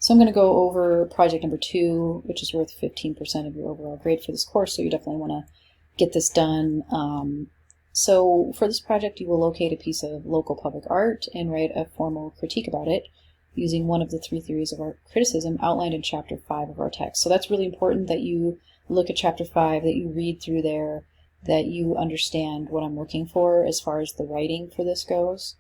So I'm going to go over project number 2, which is worth 15% of your overall grade for this course, so you definitely want to get this done. So for this project, you will locate a piece of local public art and write a formal critique about it using one of the 3 theories of art criticism outlined in Chapter 5 of our text. So that's really important that you look at Chapter 5, that you read through there, that you understand what I'm looking for as far as the writing for this goes.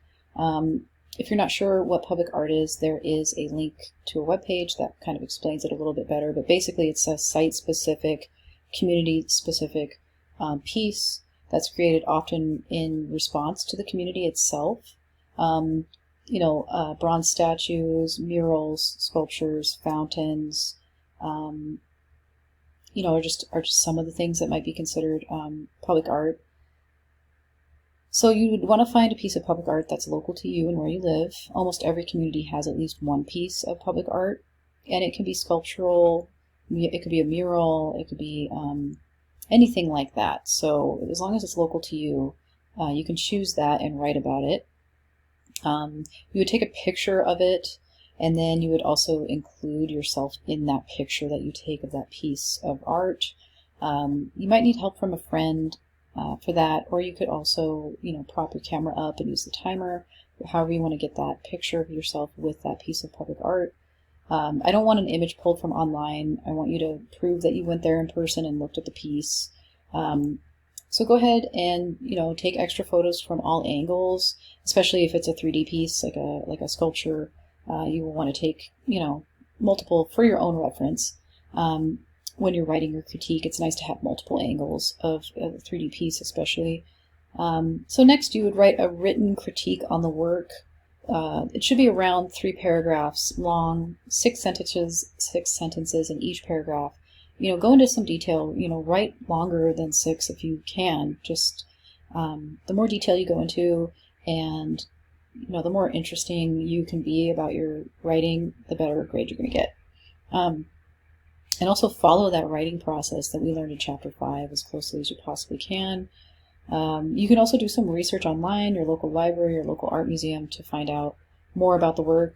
If you're not sure what public art is, there is a link to a webpage that kind of explains it a little bit better, but basically it's a site-specific, community-specific piece that's created often in response to the community itself. Bronze statues, murals, sculptures, fountains, are just some of the things that might be considered public art. So you would want to find a piece of public art that's local to you and where you live. Almost every community has at least one piece of public art, and it can be sculptural, it could be a mural, it could be anything like that. So as long as it's local to you, you can choose that and write about it. You would take a picture of it, and then you would also include yourself in that picture that you take of that piece of art. You might need help from a friend for that, or you could also, prop your camera up and use the timer, however you want to get that picture of yourself with that piece of public art. I don't want an image pulled from online. I want you to prove that you went there in person and looked at the piece. So go ahead and take extra photos from all angles, especially if it's a 3D piece like a sculpture. You will want to take multiple for your own reference. When you're writing your critique, it's nice to have multiple angles of a 3D piece, especially. So next, you would write a written critique on the work. It should be around 3 paragraphs long, 6 sentences in each paragraph. Go into some detail. Write longer than 6 if you can. Just the more detail you go into, and the more interesting you can be about your writing, the better grade you're going to get. And also follow that writing process that we learned in Chapter 5 as closely as you possibly can. You can also do some research online, your local library, your local art museum, to find out more about the work,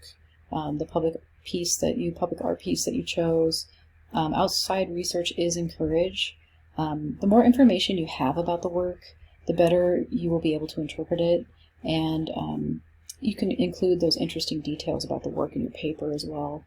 the public art piece that you chose. Outside research is encouraged. The more information you have about the work, the better you will be able to interpret it, and you can include those interesting details about the work in your paper as well.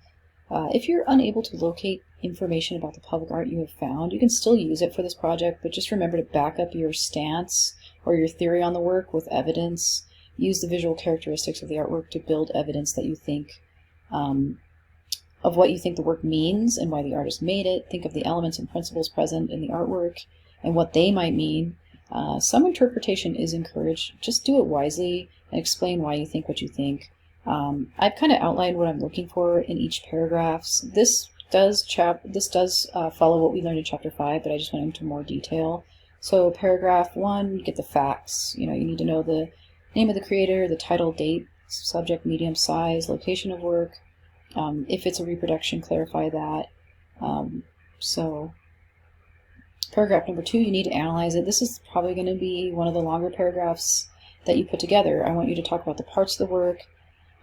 If you're unable to locate information about the public art you have found, you can still use it for this project, but just remember to back up your stance or your theory on the work with evidence. Use the visual characteristics of the artwork to build evidence that you think of what you think the work means and why the artist made it. Think of the elements and principles present in the artwork and what they might mean. Some interpretation is encouraged. Just do it wisely and explain why you think what you think. I've kind of outlined what I'm looking for in each paragraph. This does follow what we learned in Chapter 5, but I just went into more detail. So paragraph 1, you get the facts. You need to know the name of the creator, the title, date, subject, medium, size, location of work. If it's a reproduction, clarify that. So paragraph number 2, you need to analyze it. This is probably going to be one of the longer paragraphs that you put together. I want you to talk about the parts of the work,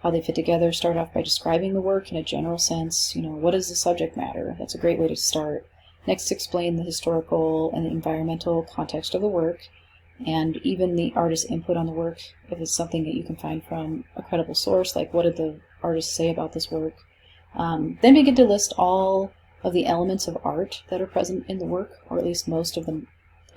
how they fit together. Start off by describing the work in a general sense. What is the subject matter? That's a great way to start. Next, explain the historical and the environmental context of the work, and even the artist's input on the work, if it's something that you can find from a credible source, like what did the artist say about this work. Then begin to list all of the elements of art that are present in the work, or at least most of the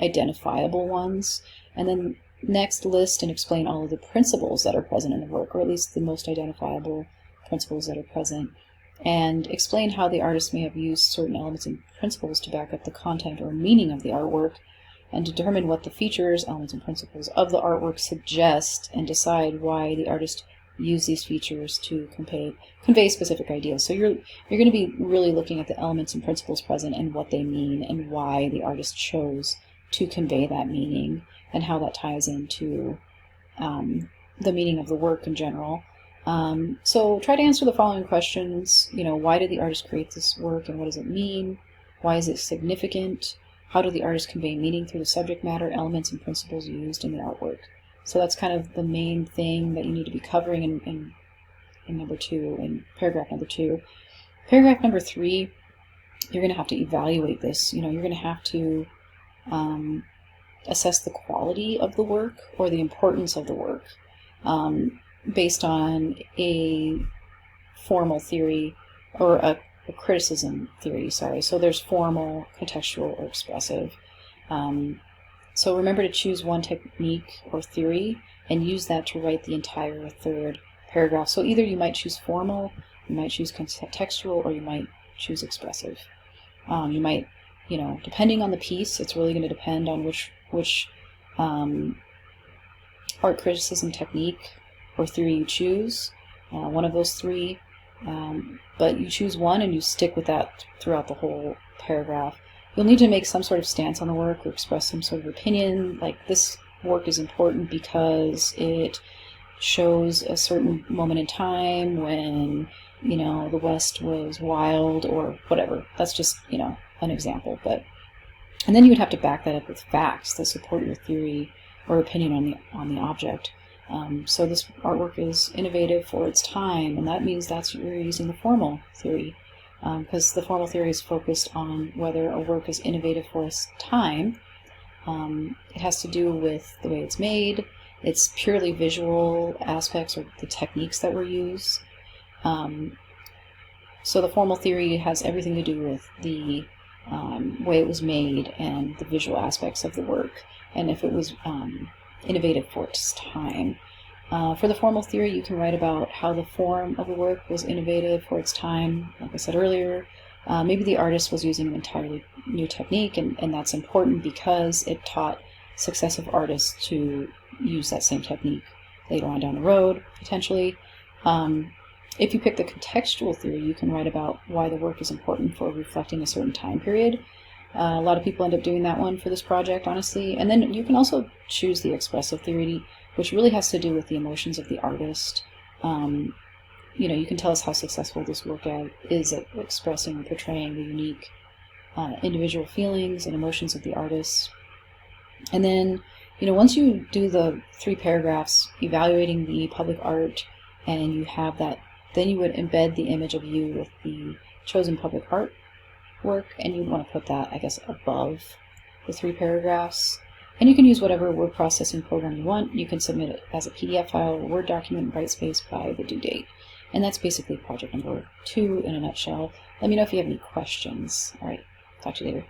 identifiable ones, and then next, list and explain all of the principles that are present in the work, or at least the most identifiable principles that are present, and explain how the artist may have used certain elements and principles to back up the content or meaning of the artwork, and determine what the features, elements, and principles of the artwork suggest, and decide why the artist used these features to convey specific ideas. So you're going to be really looking at the elements and principles present and what they mean and why the artist chose to convey that meaning, and how that ties into the meaning of the work in general. So try to answer the following questions. Why did the artist create this work and what does it mean? Why is it significant? How did the artist convey meaning through the subject matter, elements, and principles used in the artwork? So that's kind of the main thing that you need to be covering in number 2, in paragraph number 2. Paragraph number 3, you're going to have to evaluate this. You're going to have to assess the quality of the work or the importance of the work based on a formal theory or a criticism theory, sorry. So there's formal, contextual, or expressive. So remember to choose one technique or theory and use that to write the entire third paragraph. So either you might choose formal, you might choose contextual, or you might choose expressive. You might, depending on the piece, it's really going to depend on which art criticism technique or theory you choose, one of those three. But you choose one and you stick with that throughout the whole paragraph. You'll need to make some sort of stance on the work or express some sort of opinion, like this work is important because it shows a certain moment in time when, the West was wild or whatever. That's just, an example. And then you would have to back that up with facts that support your theory or opinion on the object. So this artwork is innovative for its time, and that means you're using the formal theory, because the formal theory is focused on whether a work is innovative for its time. It has to do with the way it's made, its purely visual aspects or the techniques that were used. So the formal theory has everything to do with the way it was made and the visual aspects of the work, and if it was innovative for its time. For the formal theory, you can write about how the form of the work was innovative for its time, like I said earlier. Maybe the artist was using an entirely new technique, and that's important because it taught successive artists to use that same technique later on down the road, potentially. If you pick the contextual theory, you can write about why the work is important for reflecting a certain time period. A lot of people end up doing that one for this project, honestly. And then you can also choose the expressive theory, which really has to do with the emotions of the artist. You can tell us how successful this work is at expressing and portraying the unique individual feelings and emotions of the artist. And then, once you do the 3 paragraphs evaluating the public art and you have that, then you would embed the image of you with the chosen public art work, and you'd want to put that, I guess, above the 3 paragraphs. And you can use whatever word processing program you want. You can submit it as a PDF file or Word document in Brightspace by the due date. And that's basically project number 2 in a nutshell. Let me know if you have any questions. All right, talk to you later.